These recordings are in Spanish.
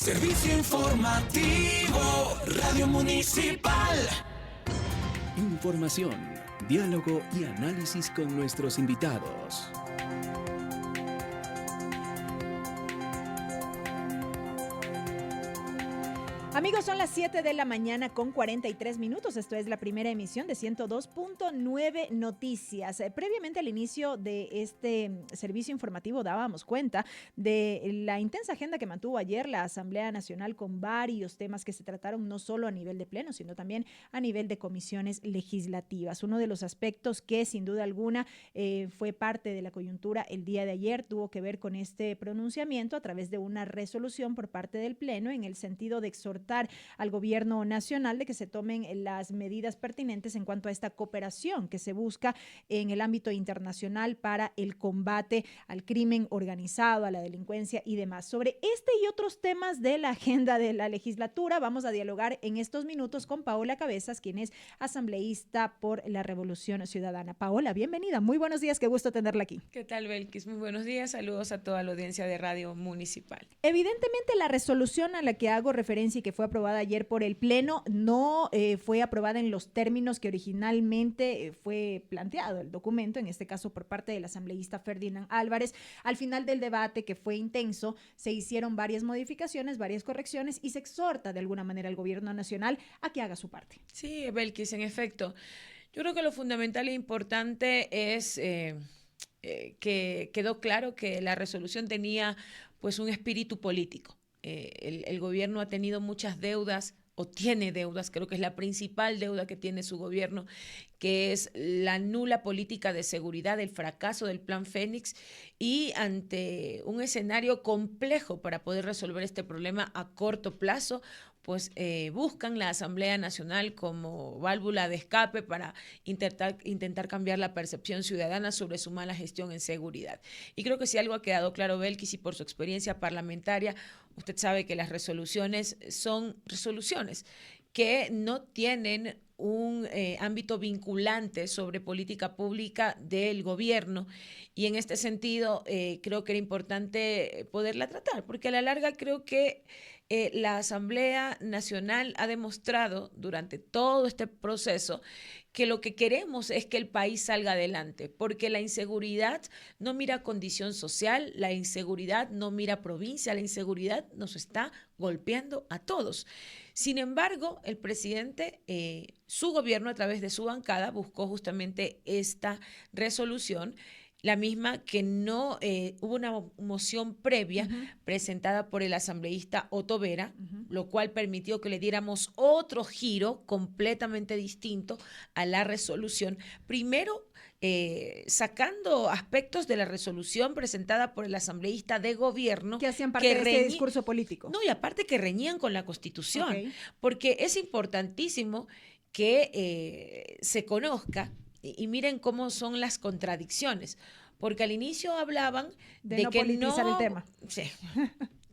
Servicio informativo, Radio Municipal. Información, diálogo y análisis con nuestros invitados. Amigos, son las 7 de la mañana con 43 minutos. Esto es la primera emisión de 102.9 Noticias. Previamente al inicio de este servicio informativo dábamos cuenta de la intensa agenda que mantuvo ayer la Asamblea Nacional con varios temas que se trataron no solo a nivel de pleno, sino también a nivel de comisiones legislativas. Uno de los aspectos que sin duda alguna fue parte de la coyuntura el día de ayer tuvo que ver con este pronunciamiento a través de una resolución por parte del pleno en el sentido de exhortar al gobierno nacional de que se tomen las medidas pertinentes en cuanto a esta cooperación que se busca en el ámbito internacional para el combate al crimen organizado, a la delincuencia y demás. Sobre este y otros temas de la agenda de la legislatura vamos a dialogar en estos minutos con Paola Cabezas, quien es asambleísta por la Revolución Ciudadana. Paola, bienvenida. Muy buenos días, qué gusto tenerla aquí. ¿Qué tal, Belkis? Muy buenos días. Saludos a toda la audiencia de Radio Municipal. Evidentemente, la resolución a la que hago referencia y que fue aprobada ayer por el Pleno no fue aprobada en los términos que originalmente fue planteado el documento, en este caso por parte del asambleísta Ferdinand Álvarez. Al final del debate, que fue intenso, se hicieron varias modificaciones, varias correcciones y se exhorta de alguna manera al gobierno nacional a que haga su parte. Sí, Belkis, en efecto. Yo creo que lo fundamental e importante es que quedó claro que la resolución tenía pues un espíritu político. El gobierno ha tenido muchas deudas o tiene deudas, creo que es la principal deuda que tiene su gobierno, que es la nula política de seguridad, el fracaso del Plan Fénix, y ante un escenario complejo para poder resolver este problema a corto plazo, pues buscan la Asamblea Nacional como válvula de escape para intentar cambiar la percepción ciudadana sobre su mala gestión en seguridad. Y creo que si algo ha quedado claro, Belkis, y por su experiencia parlamentaria, usted sabe que las resoluciones son resoluciones que no tienen un ámbito vinculante sobre política pública del gobierno, y en este sentido creo que era importante poderla tratar, porque a la larga creo que la Asamblea Nacional ha demostrado durante todo este proceso que lo que queremos es que el país salga adelante, porque la inseguridad no mira condición social, la inseguridad no mira provincia, la inseguridad nos está golpeando a todos. Sin embargo, el presidente, su gobierno a través de su bancada buscó justamente esta resolución, la misma que no hubo una moción previa presentada por el asambleísta Otto Vera, lo cual permitió que le diéramos otro giro completamente distinto a la resolución. Primero, sacando aspectos de la resolución presentada por el asambleísta de gobierno que hacían parte de ese discurso político. No, y aparte que reñían con la Constitución, porque es importantísimo que se conozca. Y miren cómo son las contradicciones, porque al inicio hablaban de no que politizar el tema. Sí,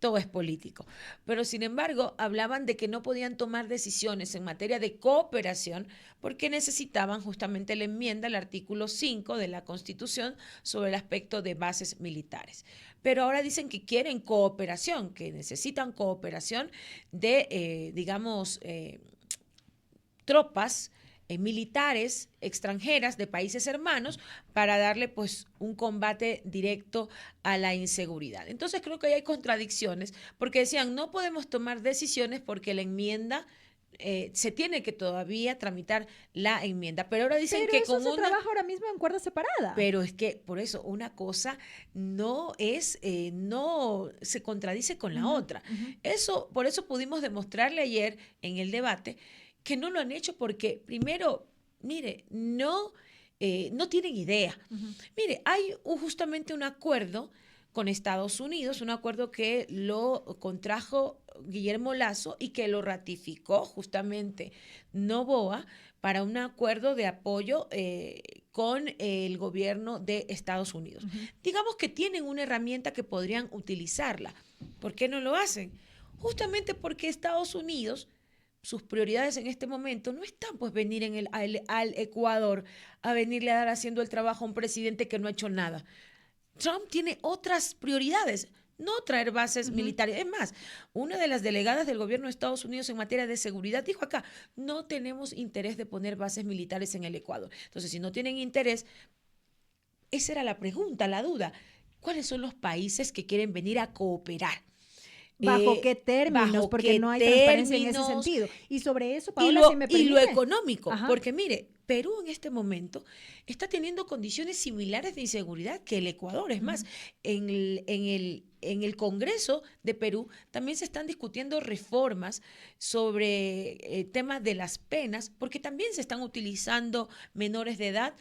todo es político, pero sin embargo hablaban de que no podían tomar decisiones en materia de cooperación porque necesitaban justamente la enmienda al artículo 5 de la Constitución sobre el aspecto de bases militares. Pero ahora dicen que quieren cooperación, que necesitan cooperación de, tropas militares extranjeras de países hermanos para darle pues un combate directo a la inseguridad. Entonces creo que ahí hay contradicciones, porque decían no podemos tomar decisiones porque la enmienda se tiene que todavía tramitar la enmienda, pero ahora dicen que eso se trabaja ahora mismo en cuerda separada. Pero es que por eso una cosa no es, no se contradice con la otra. Eso, por eso pudimos demostrarle ayer en el debate que no lo han hecho porque, primero, mire, no tienen idea. Mire, hay justamente un acuerdo con Estados Unidos, un acuerdo que lo contrajo Guillermo Lasso y que lo ratificó justamente Noboa para un acuerdo de apoyo con el gobierno de Estados Unidos. Digamos que tienen una herramienta que podrían utilizarla. ¿Por qué no lo hacen? Justamente porque Estados Unidos, sus prioridades en este momento no están pues venir al Ecuador a venirle a dar haciendo el trabajo a un presidente que no ha hecho nada. Trump tiene otras prioridades. no traer bases militares. Es más, una de las delegadas del gobierno de Estados Unidos en materia de seguridad dijo acá, no tenemos interés de poner bases militares en el Ecuador. Entonces, si no tienen interés, esa era la pregunta, la duda. ¿Cuáles son los países que quieren venir a cooperar? ¿Bajo qué términos? ¿Bajo porque qué no hay transparencia en ese términos? sentido. Y sobre eso, Paola, si me permite. Y lo económico, Ajá. porque mire, Perú en este momento está teniendo condiciones similares de inseguridad que el Ecuador. Es más, en el Congreso de Perú también se están discutiendo reformas sobre temas de las penas, porque también se están utilizando menores de edad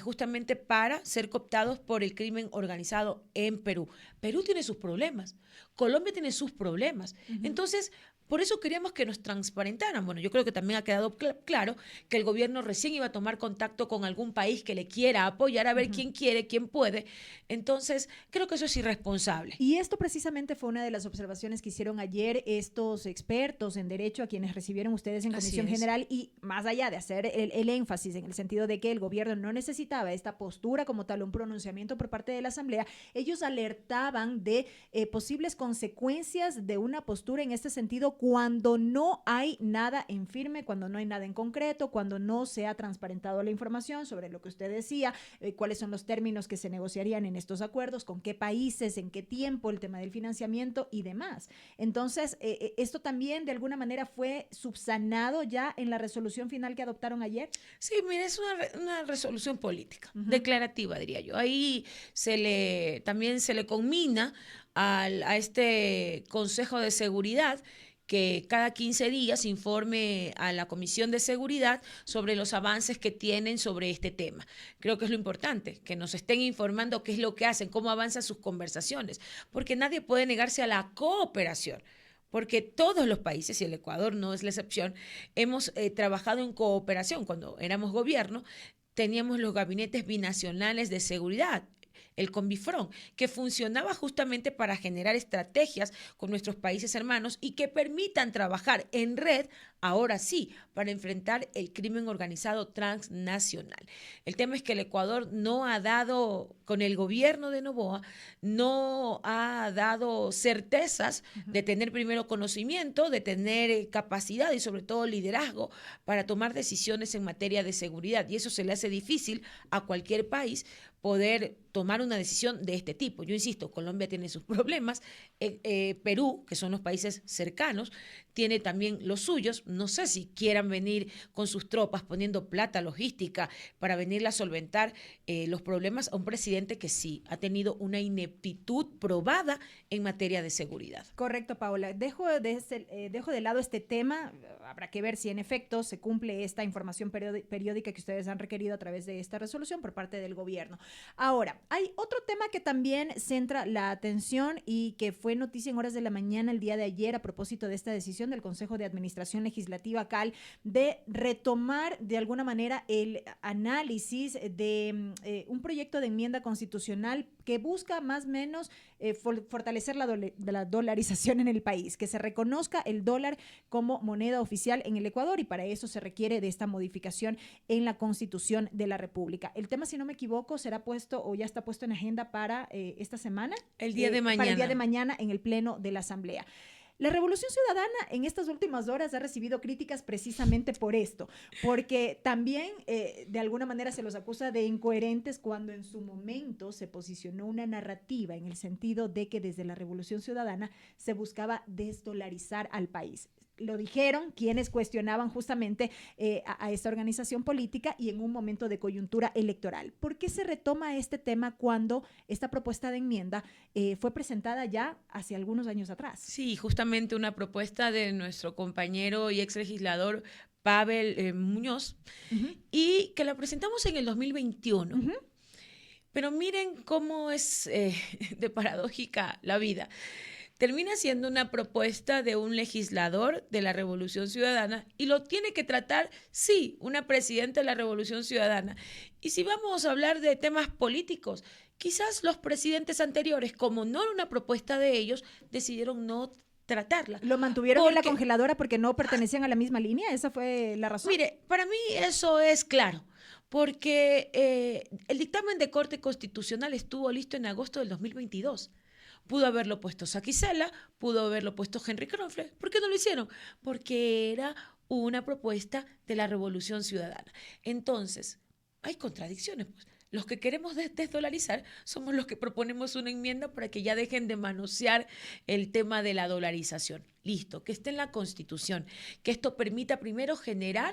justamente para ser cooptados por el crimen organizado en Perú. Perú tiene sus problemas, Colombia tiene sus problemas. Entonces, por eso queríamos que nos transparentaran. Bueno, yo creo que también ha quedado claro que el gobierno recién iba a tomar contacto con algún país que le quiera apoyar, a ver quién quiere, quién puede. Entonces, creo que eso es irresponsable. Y esto precisamente fue una de las observaciones que hicieron ayer estos expertos en derecho a quienes recibieron ustedes en Comisión General, y más allá de hacer el énfasis en el sentido de que el gobierno no necesitaba esta postura como tal, un pronunciamiento por parte de la Asamblea, ellos alertaban de posibles consecuencias de una postura en este sentido cuando no hay nada en firme, cuando no hay nada en concreto, cuando no se ha transparentado la información sobre lo que usted decía, cuáles son los términos que se negociarían en estos acuerdos, con qué países, en qué tiempo, el tema del financiamiento y demás. Entonces, esto también de alguna manera fue subsanado ya en la resolución final que adoptaron ayer. Sí, mire, es una resolución política, declarativa, diría yo. Ahí también se le conmina a este Consejo de Seguridad que cada 15 días informe a la Comisión de Seguridad sobre los avances que tienen sobre este tema. Creo que es lo importante, que nos estén informando qué es lo que hacen, cómo avanzan sus conversaciones, porque nadie puede negarse a la cooperación, porque todos los países, y el Ecuador no es la excepción, hemos trabajado en cooperación. Cuando éramos gobierno, teníamos los gabinetes binacionales de seguridad, el CONBIFRON, que funcionaba justamente para generar estrategias con nuestros países hermanos y que permitan trabajar en red, ahora sí, para enfrentar el crimen organizado transnacional. El tema es que el Ecuador no ha dado, con el gobierno de Noboa, no ha dado certezas de tener primero conocimiento, de tener capacidad y sobre todo liderazgo para tomar decisiones en materia de seguridad. Y eso se le hace difícil a cualquier país poder tomar una decisión de este tipo. Yo insisto, Colombia tiene sus problemas, Perú, que son los países cercanos, tiene también los suyos. No sé si quieran venir con sus tropas poniendo plata logística para venirla a solventar los problemas a un presidente que sí ha tenido una ineptitud probada en materia de seguridad. Correcto, Paola. Dejo de lado este tema. Habrá que ver si en efecto se cumple esta información periódica que ustedes han requerido a través de esta resolución por parte del gobierno. Ahora, hay otro tema que también centra la atención y que fue noticia en horas de la mañana el día de ayer a propósito de esta decisión del Consejo de Administración Legislativa CAL de retomar de alguna manera el análisis de un proyecto de enmienda constitucional que busca más o menos fortalecer la dolarización en el país, que se reconozca el dólar como moneda oficial en el Ecuador, y para eso se requiere de esta modificación en la Constitución de la República. El tema, si no me equivoco, será puesto o ya está puesto en agenda para esta semana. El día de mañana. Para el día de mañana en el Pleno de la Asamblea. La Revolución Ciudadana en estas últimas horas ha recibido críticas precisamente por esto, porque también de alguna manera se los acusa de incoherentes cuando en su momento se posicionó una narrativa en el sentido de que desde la Revolución Ciudadana se buscaba desdolarizar al país. Lo dijeron quienes cuestionaban justamente a esta organización política y en un momento de coyuntura electoral. ¿Por qué se retoma este tema cuando esta propuesta de enmienda fue presentada ya hace algunos años atrás? Sí, justamente una propuesta de nuestro compañero y ex legislador Pavel Muñoz, y que la presentamos en el 2021. Pero miren cómo es de paradójica la vida. Termina siendo una propuesta de un legislador de la Revolución Ciudadana y lo tiene que tratar, sí, una presidenta de la Revolución Ciudadana. Y si vamos a hablar de temas políticos, quizás los presidentes anteriores, como no era una propuesta de ellos, decidieron no tratarla. ¿Lo mantuvieron en la congeladora porque no pertenecían a la misma línea? ¿Esa fue la razón? Mire, para mí eso es claro, porque el dictamen de Corte Constitucional estuvo listo en agosto del 2022. Pudo haberlo puesto Saquicela, pudo haberlo puesto Henry Kronfle. ¿Por qué no lo hicieron? Porque era una propuesta de la Revolución Ciudadana. Entonces, hay contradicciones, pues. Los que queremos desdolarizar somos los que proponemos una enmienda para que ya dejen de manosear el tema de la dolarización. Listo, que esté en la Constitución, que esto permita primero generar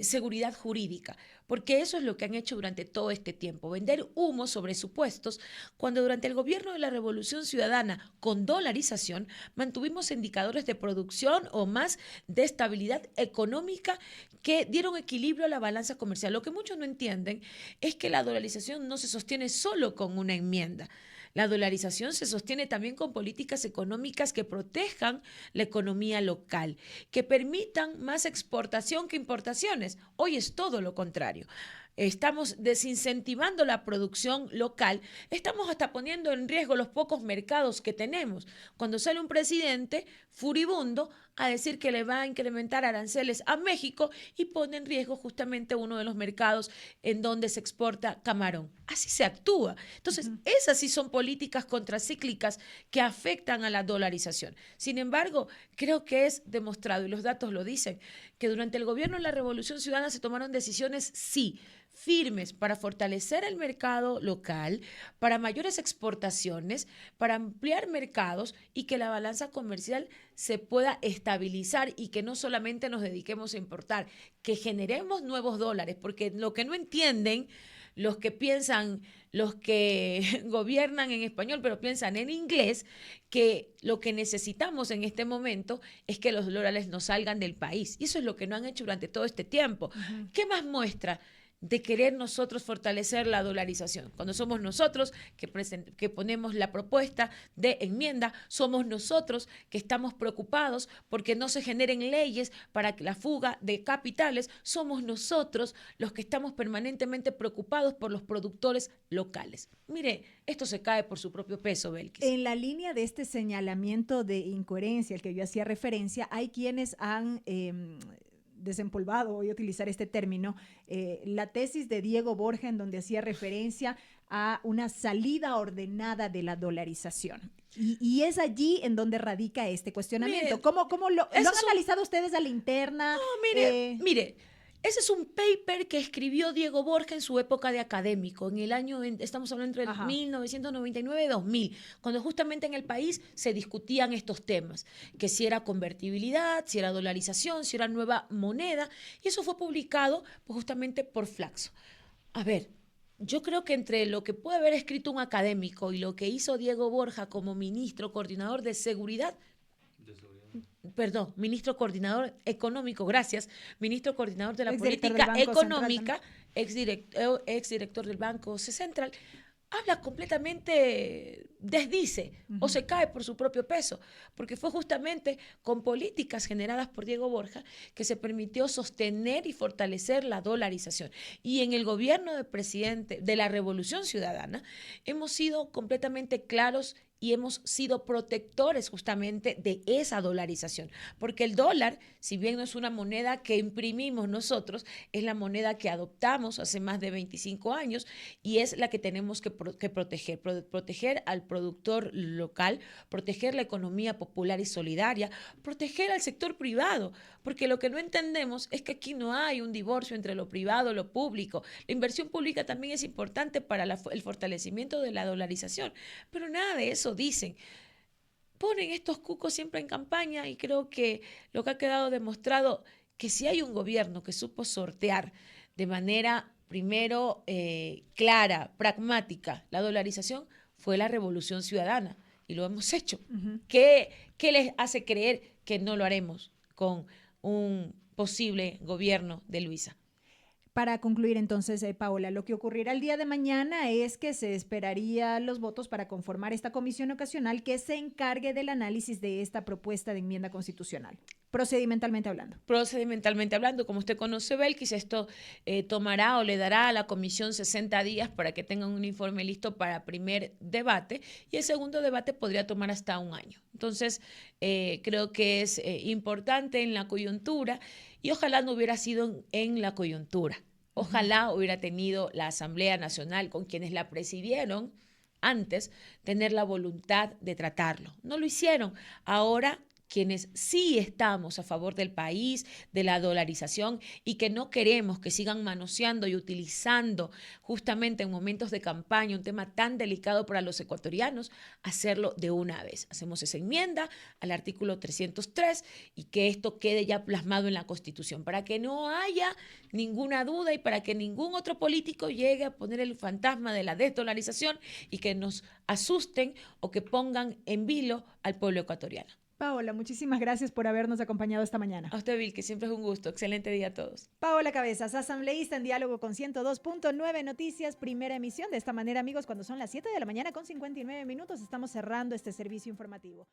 seguridad jurídica, porque eso es lo que han hecho durante todo este tiempo, vender humo sobre supuestos, cuando durante el gobierno de la Revolución Ciudadana, con dolarización, mantuvimos indicadores de producción o más de estabilidad económica que dieron equilibrio a la balanza comercial. Lo que muchos no entienden es que la dolarización no se sostiene solo con una enmienda. La dolarización se sostiene también con políticas económicas que protejan la economía local, que permitan más exportación que importaciones. Hoy es todo lo contrario. Estamos desincentivando la producción local, estamos hasta poniendo en riesgo los pocos mercados que tenemos. Cuando sale un presidente furibundo a decir que le va a incrementar aranceles a México y pone en riesgo justamente uno de los mercados en donde se exporta camarón. Así se actúa. Entonces, esas sí son políticas contracíclicas que afectan a la dolarización. Sin embargo, creo que es demostrado, y los datos lo dicen, que durante el gobierno de la Revolución Ciudadana se tomaron decisiones, sí, firmes para fortalecer el mercado local, para mayores exportaciones, para ampliar mercados y que la balanza comercial se pueda estabilizar y que no solamente nos dediquemos a importar, que generemos nuevos dólares, porque lo que no entienden los que piensan, los que gobiernan en español pero piensan en inglés, que lo que necesitamos en este momento es que los dólares no salgan del país. Y eso es lo que no han hecho durante todo este tiempo. ¿Qué más muestra de querer nosotros fortalecer la dolarización? Cuando somos nosotros que ponemos la propuesta de enmienda, somos nosotros que estamos preocupados porque no se generen leyes para la fuga de capitales, somos nosotros los que estamos permanentemente preocupados por los productores locales. Mire, esto se cae por su propio peso, Belkis. En la línea de este señalamiento de incoherencia al que yo hacía referencia, hay quienes han desempolvado, voy a utilizar este término, la tesis de Diego Borja, en donde hacía referencia a una salida ordenada de la dolarización. Y es allí en donde radica este cuestionamiento. Mire, ¿Cómo lo han analizado ustedes a la interna? No, mire, ese es un paper que escribió Diego Borja en su época de académico, en el año, estamos hablando entre 1999 y 2000, cuando justamente en el país se discutían estos temas, que si era convertibilidad, si era dolarización, si era nueva moneda, y eso fue publicado pues, justamente por Flaxo. A ver, yo creo que entre lo que puede haber escrito un académico y lo que hizo Diego Borja como ministro coordinador de seguridad, ministro coordinador económico, gracias, ministro coordinador de la política económica, exdirector del Banco Central, habla completamente, desdice o se cae por su propio peso, porque fue justamente con políticas generadas por Diego Borja que se permitió sostener y fortalecer la dolarización. Y en el gobierno del presidente de la Revolución Ciudadana hemos sido completamente claros y hemos sido protectores justamente de esa dolarización, porque el dólar, si bien no es una moneda que imprimimos nosotros, es la moneda que adoptamos hace más de 25 años y es la que tenemos que proteger al productor local, proteger la economía popular y solidaria, proteger al sector privado, porque lo que no entendemos es que aquí no hay un divorcio entre lo privado y lo público. La inversión pública también es importante para el fortalecimiento de la dolarización, pero nada de eso dicen. Ponen estos cucos siempre en campaña y creo que lo que ha quedado demostrado que si hay un gobierno que supo sortear de manera primero clara, pragmática, la dolarización, fue la Revolución Ciudadana y lo hemos hecho. ¿Qué les hace creer que no lo haremos con un posible gobierno de Luisa? Para concluir entonces, Paola, lo que ocurrirá el día de mañana es que se esperaría los votos para conformar esta comisión ocasional que se encargue del análisis de esta propuesta de enmienda constitucional, procedimentalmente hablando. Procedimentalmente hablando, como usted conoce, Belkis, esto tomará o le dará a la comisión 60 días para que tengan un informe listo para primer debate y el segundo debate podría tomar hasta un año. Entonces, creo que es importante en la coyuntura y ojalá no hubiera sido en la coyuntura. Ojalá hubiera tenido la Asamblea Nacional con quienes la presidieron antes tener la voluntad de tratarlo. No lo hicieron. Ahora quienes sí estamos a favor del país, de la dolarización y que no queremos que sigan manoseando y utilizando justamente en momentos de campaña un tema tan delicado para los ecuatorianos, hacerlo de una vez. Hacemos esa enmienda al artículo 303 y que esto quede ya plasmado en la Constitución para que no haya ninguna duda y para que ningún otro político llegue a poner el fantasma de la desdolarización y que nos asusten o que pongan en vilo al pueblo ecuatoriano. Paola, muchísimas gracias por habernos acompañado esta mañana. A usted, Vil, que siempre es un gusto. Excelente día a todos. Paola Cabezas, asambleísta en diálogo con 102.9 Noticias, primera emisión. De esta manera, amigos, cuando son las 7 de la mañana con 59 minutos, estamos cerrando este servicio informativo.